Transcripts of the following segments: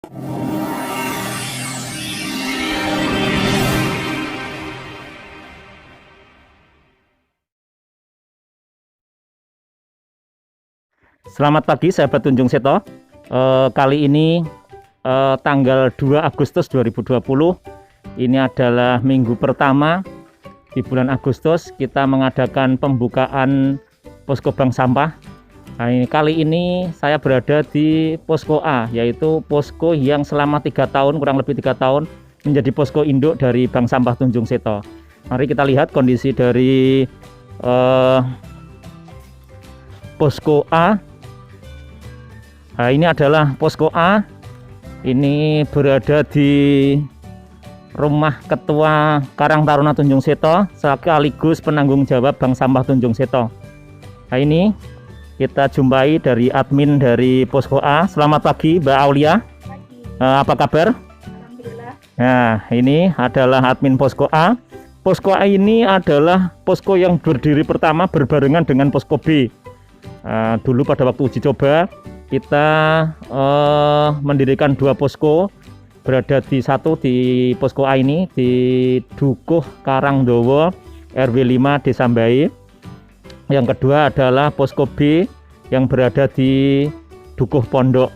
Selamat pagi sahabat Tunjung Seto. Kali ini tanggal 2 Agustus 2020. Ini adalah minggu pertama di bulan Agustus kita mengadakan pembukaan posko bank sampah. Nah, kali ini saya berada di posko A, yaitu posko yang selama 3 tahun, kurang lebih 3 tahun menjadi posko induk dari Bank Sampah Tunjung Seto. Mari kita lihat kondisi dari posko A. Nah, ini adalah posko A. Ini berada di rumah Ketua Karang Taruna Tunjung Seto sekaligus penanggung jawab Bank Sampah Tunjung Seto. Nah, ini kita jumpai dari admin dari posko A. Selamat pagi Mbak Aulia. Pagi. Apa kabar? Alhamdulillah. Nah, ini adalah admin posko A. Posko A ini adalah posko yang berdiri pertama berbarengan dengan posko B. Dulu pada waktu uji coba kita mendirikan 2 posko, berada di satu di posko A ini di Dukuh Karangdowo RW 5 Desa Mbai. Yang kedua adalah posko B yang berada di Dukuh Pondok.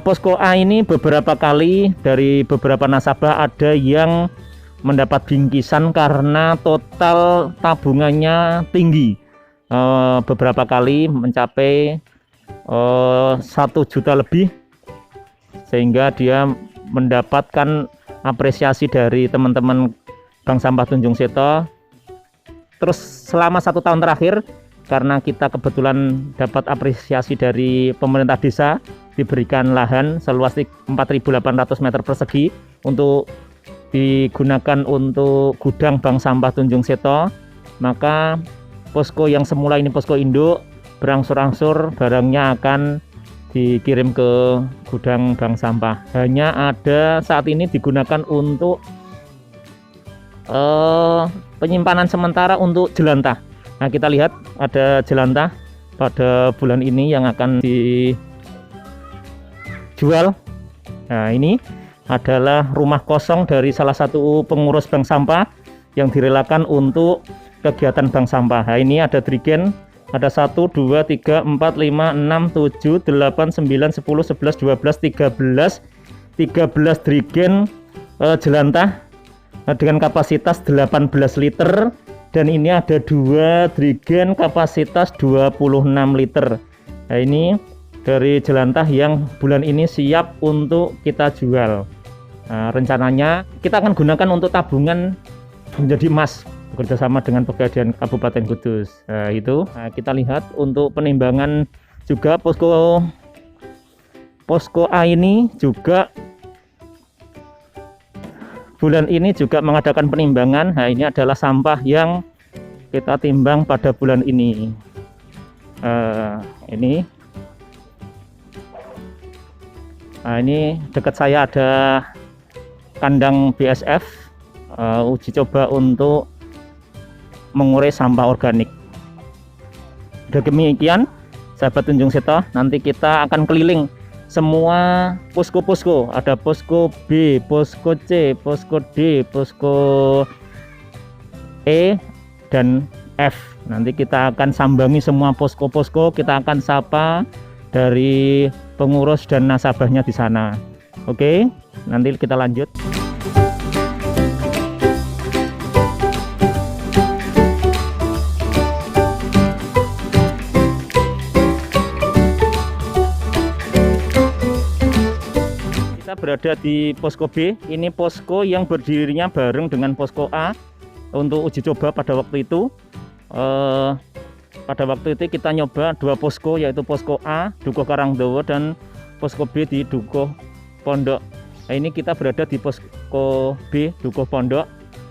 Posko A ini beberapa kali dari beberapa nasabah ada yang mendapat bingkisan karena total tabungannya tinggi. Beberapa kali mencapai 1 juta lebih, sehingga dia mendapatkan apresiasi dari teman-teman Bank Sampah Tunjung Seto. Terus selama 1 tahun terakhir, karena kita kebetulan dapat apresiasi dari pemerintah desa, diberikan lahan seluas 4.800 meter persegi untuk digunakan untuk gudang Bank Sampah Tunjung Seto. Maka posko yang semula ini posko induk, berangsur-angsur barangnya akan dikirim ke gudang bank sampah. Hanya ada saat ini digunakan untuk penyimpanan sementara untuk jelantah. Nah, kita lihat ada jelantah pada bulan ini yang akan dijual. Nah, ini adalah rumah kosong dari salah satu pengurus bank sampah yang direlakan untuk kegiatan bank sampah. Nah, ini ada drigen, ada 1, 2, 3, 4, 5, 6, 7, 8, 9, 10, 11, 12, 13 drigen jelantah dengan kapasitas 18 liter, dan ini ada 2 drigen kapasitas 26 liter. Nah, ini dari jelantah yang bulan ini siap untuk kita jual. Nah, rencananya kita akan gunakan untuk tabungan menjadi emas bekerjasama dengan Pegadaian Kabupaten Kudus. Nah, itu kita lihat untuk penimbangan juga posko A ini juga bulan ini juga mengadakan penimbangan. Nah, ini adalah sampah yang kita timbang pada bulan ini. Ini dekat saya ada kandang BSF, uji coba untuk mengurai sampah organik. Demikian sahabat Tunjung Seto, nanti kita akan keliling semua posko-posko. Ada posko B, posko C, posko D, posko E dan F. Nanti kita akan sambangi semua posko-posko, kita akan sapa dari pengurus dan nasabahnya di sana. Oke, nanti kita lanjut. Berada di posko B. Ini posko yang berdirinya bareng dengan posko A untuk uji coba pada waktu itu. Pada waktu itu kita nyoba 2 posko, yaitu posko A Dukuh Karangdowo dan posko B di Dukuh Pondok. Nah, ini kita berada di posko B Dukuh Pondok.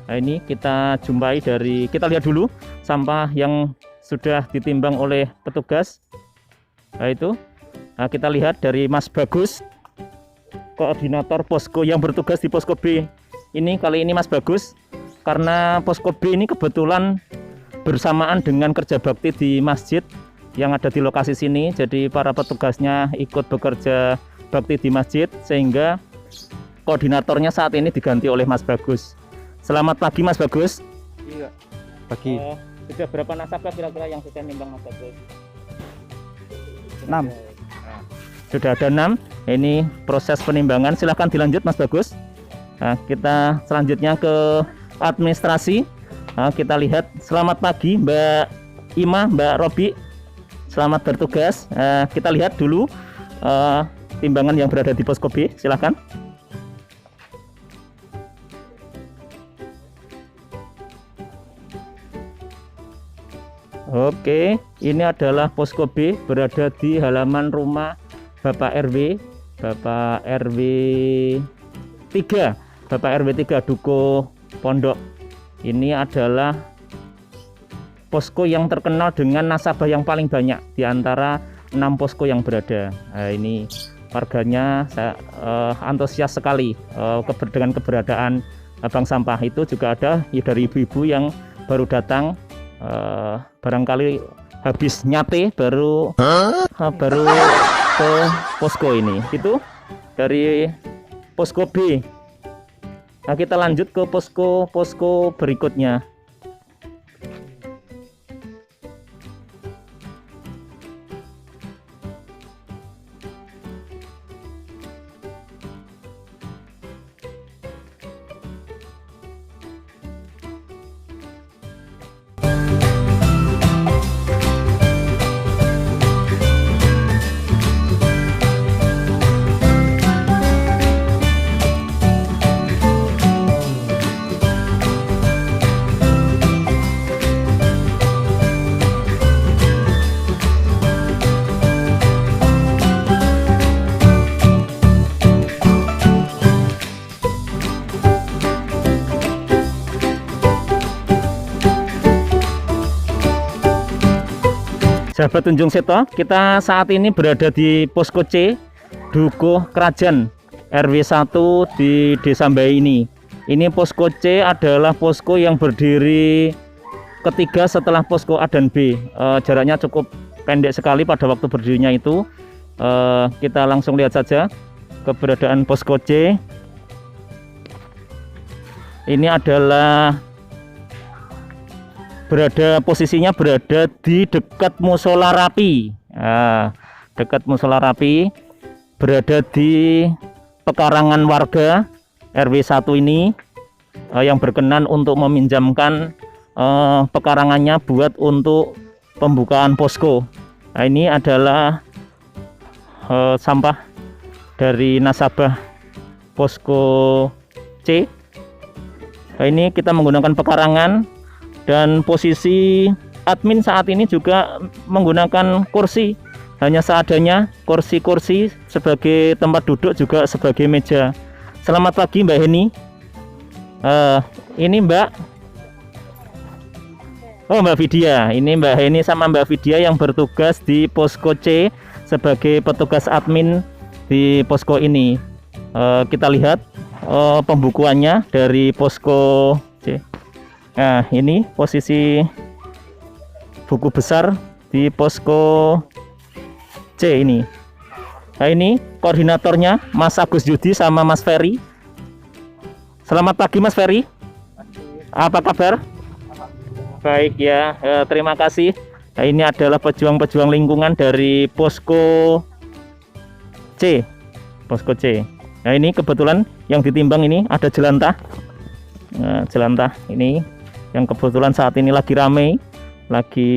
Nah, ini kita jumpai kita lihat dulu sampah yang sudah ditimbang oleh petugas. Nah, itu kita lihat dari Mas Bagus, koordinator posko yang bertugas di posko B. Kali ini Mas Bagus, karena posko B ini kebetulan bersamaan dengan kerja bakti di masjid yang ada di lokasi sini, jadi para petugasnya ikut bekerja bakti di masjid, sehingga koordinatornya saat ini diganti oleh Mas Bagus. Selamat pagi Mas Bagus. Iya. Pagi. Sudah berapa nasabah kira-kira yang sudah nimbang Mas Bagus? 6. Sudah ada 6. Ini proses penimbangan. Silahkan dilanjut Mas Bagus. Nah, kita selanjutnya ke administrasi. Nah, kita lihat. Selamat pagi Mbak Ima, Mbak Robi. Selamat bertugas. Kita lihat dulu timbangan yang berada di posko B. Silahkan. Oke, ini adalah posko B berada di halaman rumah Bapak RW 3, Bapak RW 3 Duko Pondok. Ini adalah posko yang terkenal dengan nasabah yang paling banyak di antara 6 posko yang berada. Nah, ini warganya antusias sekali dengan keberadaan bank sampah. Itu juga ada dari ibu-ibu yang baru datang. Barangkali habis nyate baru ke posko ini. Itu dari posko B. Nah, kita lanjut ke posko berikutnya. Sahabat Tunjung Seto, kita saat ini berada di posko C, Dukuh Kerajaan, RW 1 di Desa Mbai ini. Ini posko C adalah posko yang berdiri ketiga setelah posko A dan B. Jaraknya cukup pendek sekali pada waktu berdirinya itu. Kita langsung lihat saja keberadaan posko C. Ini adalah posisinya berada di dekat musola Rapi. Dekat musola Rapi, berada di pekarangan warga RW 1 ini yang berkenan untuk meminjamkan pekarangannya buat untuk pembukaan posko. Nah, ini adalah sampah dari nasabah posko C. Nah, ini kita menggunakan pekarangan. Dan posisi admin saat ini juga menggunakan kursi, hanya seadanya, kursi-kursi sebagai tempat duduk juga sebagai meja. Selamat pagi Mbak Heni. Ini Mbak Mbak Vidya. Ini Mbak Heni sama Mbak Vidya yang bertugas di posko C sebagai petugas admin di posko ini. Kita lihat pembukuannya dari posko C. Nah, ini posisi buku besar di posko C ini. Nah, ini koordinatornya Mas Agus Yudi sama Mas Ferry. Selamat pagi Mas Ferry. Apa kabar? Baik ya, terima kasih. Nah, ini adalah pejuang-pejuang lingkungan dari posko C. Posko C. Nah, ini kebetulan yang ditimbang ini ada jelantah. Nah, jelantah ini yang kebetulan saat ini lagi rame, lagi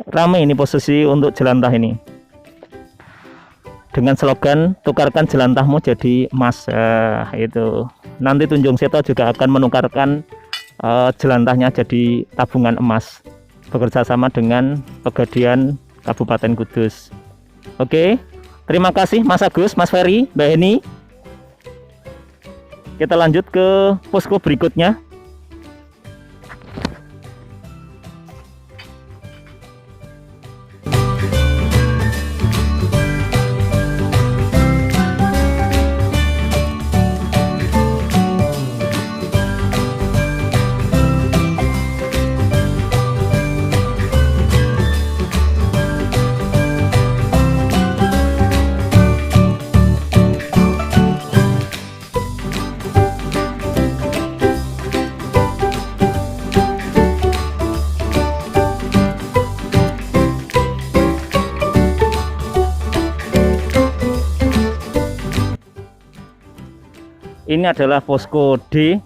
rame ini posisi untuk jelantah ini, dengan slogan tukarkan jelantahmu jadi emas. Itu nanti Tunjung Seto juga akan menukarkan jelantahnya jadi tabungan emas, bekerja sama dengan Pegadaian Kabupaten Kudus. Oke, terima kasih Mas Agus, Mas Ferry, Mbak Heni. Kita lanjut ke posko berikutnya. ini adalah posko D,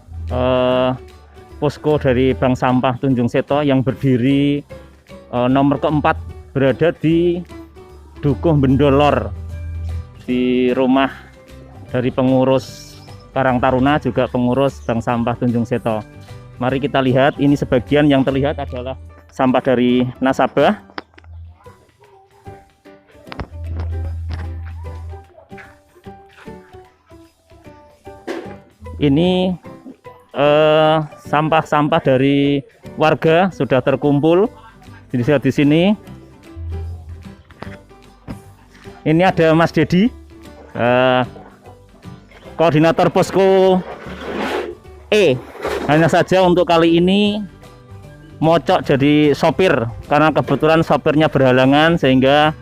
posko dari Bank Sampah Tunjung Seto yang berdiri nomor keempat, berada di Dukuh Bendolor, di rumah dari pengurus Karang Taruna, juga pengurus Bank Sampah Tunjung Seto. Mari kita lihat, ini sebagian yang terlihat adalah sampah dari nasabah. Ini sampah-sampah dari warga sudah terkumpul di sini. Ini ada Mas Dedi, koordinator posko E. Hanya saja untuk kali ini mocok jadi sopir karena kebetulan sopirnya berhalangan, sehingga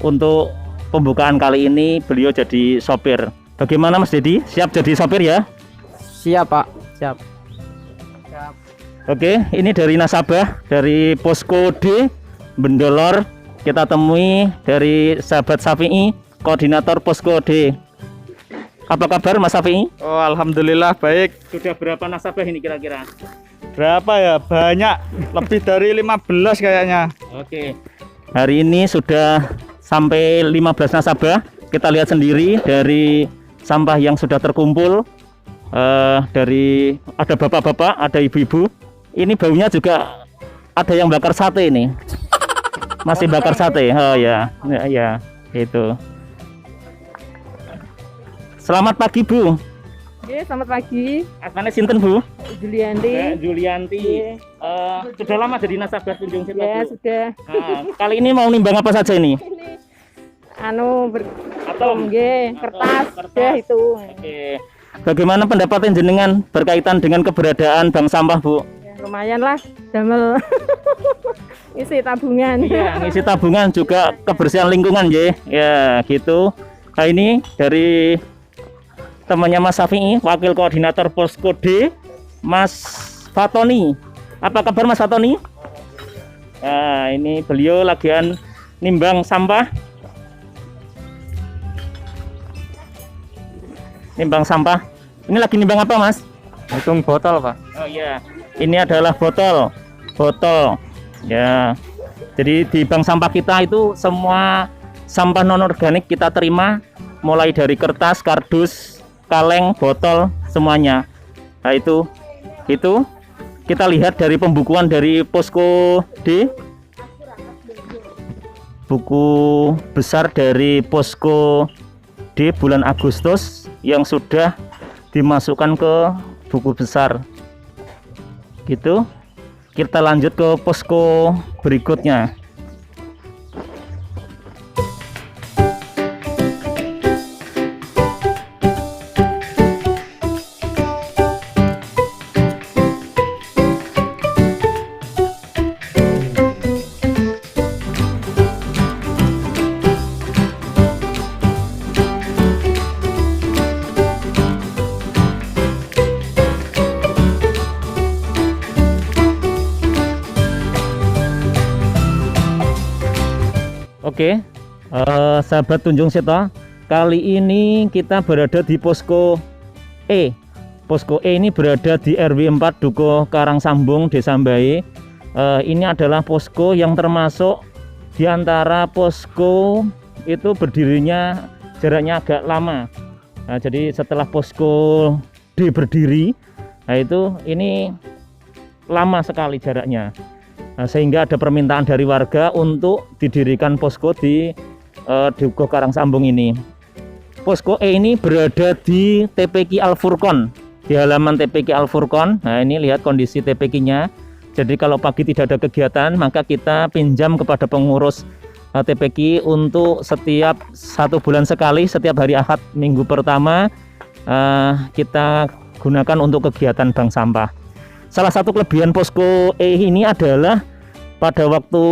untuk pembukaan kali ini beliau jadi sopir. Bagaimana Mas Dedi? Siap jadi sopir ya? Siap Pak, siap. Oke, ini dari nasabah dari posko D Bendolor, kita temui dari sahabat Safi'i, koordinator posko D. Apa kabar Mas Safi'i? Oh, alhamdulillah baik. Sudah berapa nasabah ini kira-kira? Berapa ya? Banyak, lebih dari 15 kayaknya. Oke. Hari ini sudah sampai 15 nasabah. Kita lihat sendiri dari sampah yang sudah terkumpul. Dari ada bapak-bapak, ada ibu-ibu. Ini baunya juga ada yang bakar sate ini. Masih bakar sate. Oh ya, ya, itu. Selamat pagi Bu. Oke, selamat pagi. Asmane sinten Bu? Julianti. Julianti. Sudah lama jadi nasabah Tunjung Seto Ya, Bu? sudah. Nah, kali ini mau nimbang apa saja ini? Atau kertas, kertas. ya itu. Oke. Bagaimana pendapat jenengan berkaitan dengan keberadaan bank sampah Bu? Ya, lumayan lah, damel isi tabungan. Iya, ngisi tabungan juga kebersihan lingkungan ya. Ya, gitu. Nah, ini dari temannya Mas Safi'i, wakil koordinator posko D, Mas Fatoni. Apa kabar Mas Fatoni? Nah, ini beliau lagian nimbang sampah. Nimbang sampah. Ini lagi nimbang apa Mas? Hitung botol Pak. Oh iya, ini adalah botol. Ya, jadi di bank sampah kita itu semua sampah non organik kita terima, mulai dari kertas, kardus, kaleng, botol, semuanya. Nah itu kita lihat dari pembukuan dari posko D, buku besar dari posko D bulan Agustus yang sudah dimasukkan ke buku besar. Gitu. Kita lanjut ke posko berikutnya. Oke, sahabat Tunjung Seto, kali ini kita berada di posko E. Posko E ini berada di RW 4 Dukuh Karangsambung, Desa Mbae. Ini adalah posko yang termasuk di antara posko itu berdirinya jaraknya agak lama. Nah, jadi setelah posko D berdiri, nah itu ini lama sekali jaraknya. Nah, sehingga ada permintaan dari warga untuk didirikan posko di Dukuh Karangsambung ini. Posko E ini berada di TPQ Al Furqon, di halaman TPQ Al Furqon. Nah, ini lihat kondisi TPQ-nya. Jadi kalau pagi tidak ada kegiatan, maka kita pinjam kepada pengurus TPQ untuk setiap 1 bulan sekali, setiap hari Ahad minggu pertama kita gunakan untuk kegiatan bank sampah. Salah satu kelebihan posko E ini adalah pada waktu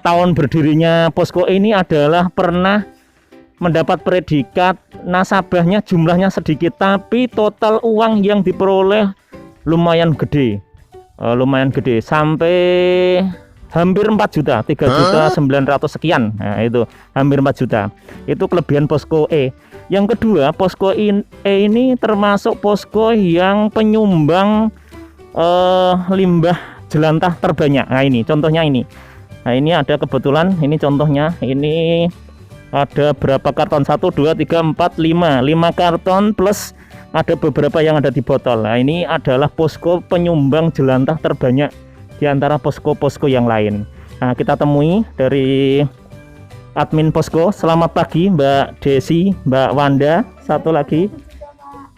tahun berdirinya posko E ini adalah pernah mendapat predikat nasabahnya jumlahnya sedikit, tapi total uang yang diperoleh lumayan gede, sampai hampir 4 juta, 3.900.000 sekian. Nah, itu hampir 4 juta. Itu kelebihan posko E. Yang kedua, posko E ini termasuk posko yang penyumbang limbah jelantah terbanyak. Nah, ini contohnya ini. Nah, ini ada kebetulan ini contohnya. Ini ada berapa karton? 1 2 3 4 5 karton plus ada beberapa yang ada di botol. Nah, ini adalah posko penyumbang jelantah terbanyak di antara posko-posko yang lain. Nah, kita temui dari admin posko. Selamat pagi Mbak Desi, Mbak Wanda, satu lagi.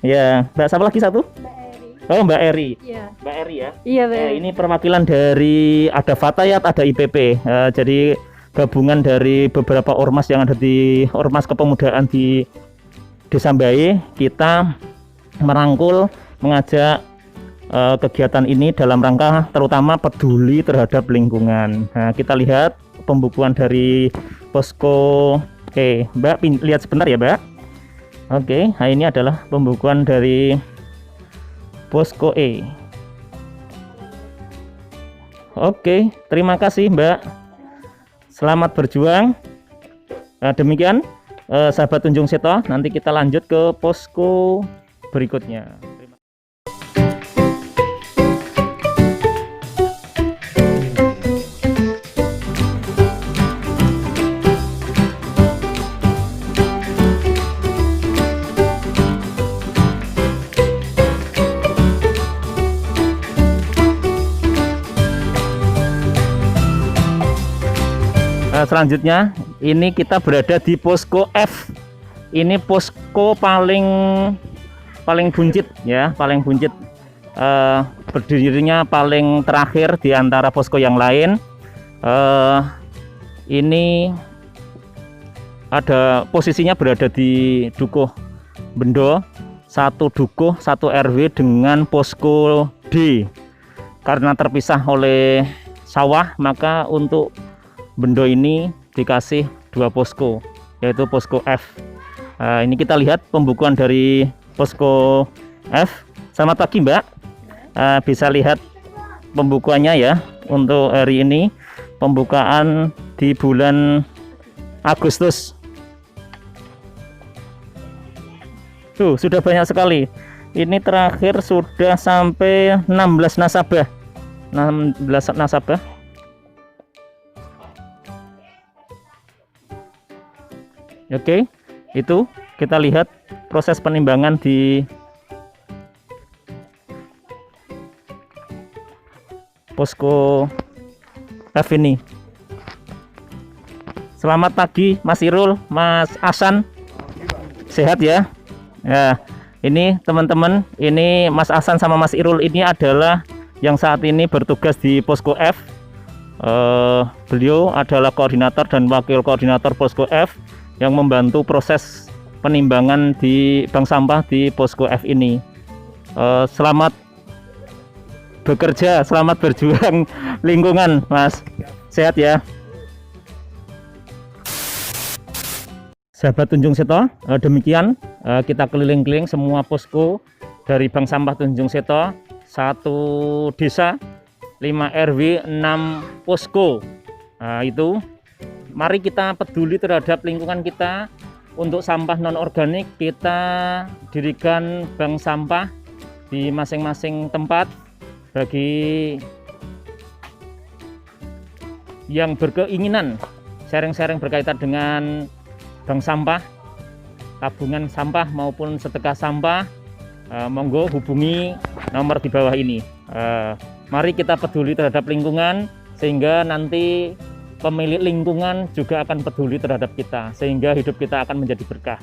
Ya, Mbak siapa lagi satu? Oh, Mbak Eri. Iya. Mbak Eri ya. Iya, Bang. Ini perwakilan dari ada Fatayat, ada IPP. Jadi gabungan dari beberapa ormas yang ada di Ormas Kepemudaan di Desa Mbae. Kita merangkul, mengajak kegiatan ini dalam rangka terutama peduli terhadap lingkungan. Nah, kita lihat pembukuan dari posko. Oke, Mbak lihat sebentar ya, Mbak. Oke, nah ini adalah pembukuan dari posko E. Oke, terima kasih Mbak. Selamat berjuang. Nah, demikian sahabat Tunjung Seto. Nanti kita lanjut ke posko berikutnya. Selanjutnya ini kita berada di posko F. Ini posko paling buncit ya, paling buncit, berdirinya paling terakhir di antara posko yang lain. Ini ada posisinya berada di Dukuh Bendo, 1 Dukuh 1 RW dengan posko D. Karena terpisah oleh sawah, maka untuk Bendo ini dikasih 2 posko, yaitu posko F. Ini kita lihat pembukuan dari posko F. Selamat pagi Mbak. Bisa lihat pembukuannya ya untuk hari ini, pembukaan di bulan Agustus. Tuh, sudah banyak sekali. Ini terakhir sudah sampai 16 nasabah. 16 nasabah. Oke, itu kita lihat proses penimbangan di posko F ini. Selamat pagi Mas Irul, Mas Asan, sehat ya? Ya, ini teman-teman, ini Mas Asan sama Mas Irul ini adalah yang saat ini bertugas di posko F. Beliau adalah koordinator dan wakil koordinator posko F yang membantu proses penimbangan di bank sampah di posko F ini. Selamat bekerja, selamat berjuang lingkungan, Mas. Sehat ya. Sahabat Tunjung Seto, demikian kita keliling-keliling semua posko dari bank sampah Tunjung Seto, 1 desa, 5 RW, 6 posko. Nah, itu mari kita peduli terhadap lingkungan kita. Untuk sampah non organik kita dirikan bank sampah di masing-masing tempat. Bagi yang berkeinginan sharing-sharing berkaitan dengan bank sampah, tabungan sampah maupun sedekah sampah, monggo hubungi nomor di bawah ini. Mari kita peduli terhadap lingkungan sehingga nanti pemilik lingkungan juga akan peduli terhadap kita, sehingga hidup kita akan menjadi berkah.